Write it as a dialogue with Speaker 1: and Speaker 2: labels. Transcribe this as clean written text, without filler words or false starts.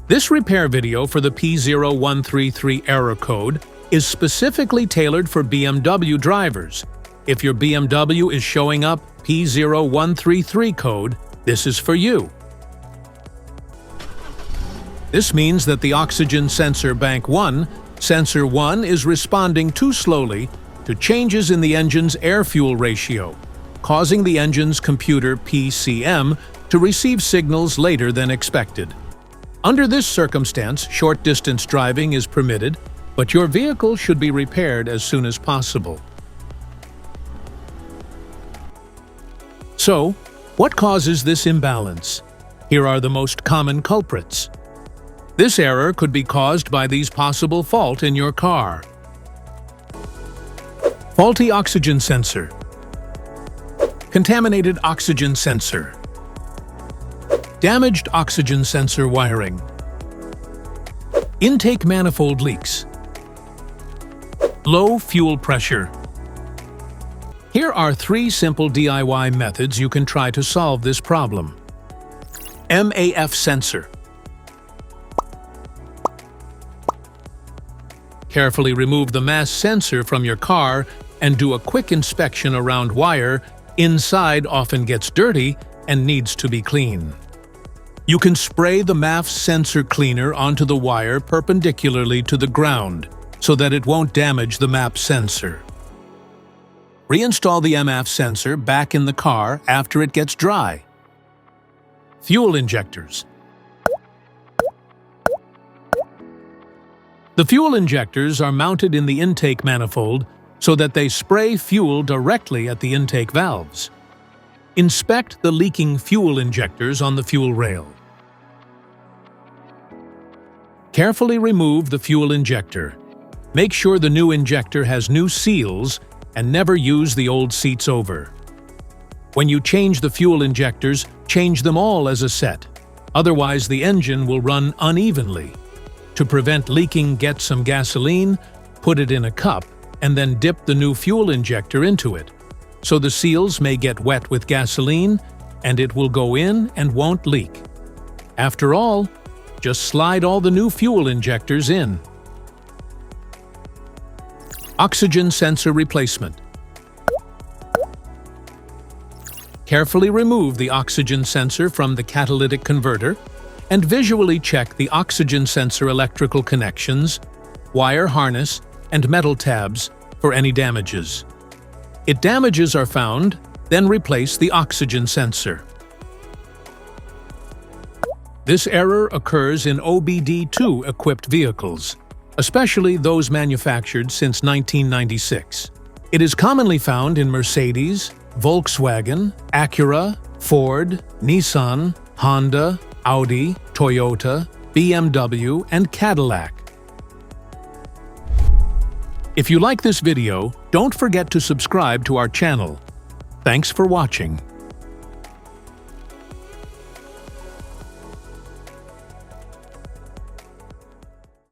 Speaker 1: This repair video for the P0133 error code is specifically tailored for BMW drivers. If your BMW is showing up P0133 code, this is for you. This means that the oxygen sensor bank 1, sensor 1 is responding too slowly to changes in the engine's air-fuel ratio, causing the engine's computer PCM to receive signals later than expected. Under this circumstance, short-distance driving is permitted, but your vehicle should be repaired as soon as possible. So, what causes this imbalance? Here are the most common culprits. This error could be caused by these possible faults in your car. Faulty oxygen sensor. Contaminated oxygen sensor. Damaged oxygen sensor wiring. Intake manifold leaks. Low fuel pressure. Here are 3 simple DIY methods you can try to solve this problem. MAF Sensor. Carefully remove the MAF sensor from your car and do a quick inspection around wire. Inside often gets dirty and needs to be cleaned. You can spray the MAF sensor cleaner onto the wire perpendicularly to the ground so that it won't damage the MAF sensor. Reinstall the MAF sensor back in the car after it gets dry. Fuel injectors. The fuel injectors are mounted in the intake manifold so that they spray fuel directly at the intake valves. Inspect the leaking fuel injectors on the fuel rail. Carefully remove the fuel injector. Make sure the new injector has new seals and never use the old seats over. When you change the fuel injectors, change them all as a set. Otherwise, the engine will run unevenly. To prevent leaking, get some gasoline, put it in a cup, and then dip the new fuel injector into it. So the seals may get wet with gasoline, and it will go in and won't leak. After all, just slide all the new fuel injectors in. Oxygen sensor replacement. Carefully remove the oxygen sensor from the catalytic converter and visually check the oxygen sensor electrical connections, wire harness, and metal tabs for any damages. If damages are found, then replace the oxygen sensor. This error occurs in OBD2 equipped vehicles, especially those manufactured since 1996. It is commonly found in Mercedes, Volkswagen, Acura, Ford, Nissan, Honda, Audi, Toyota, BMW, and Cadillac. If you like this video, don't forget to subscribe to our channel. Thanks for watching.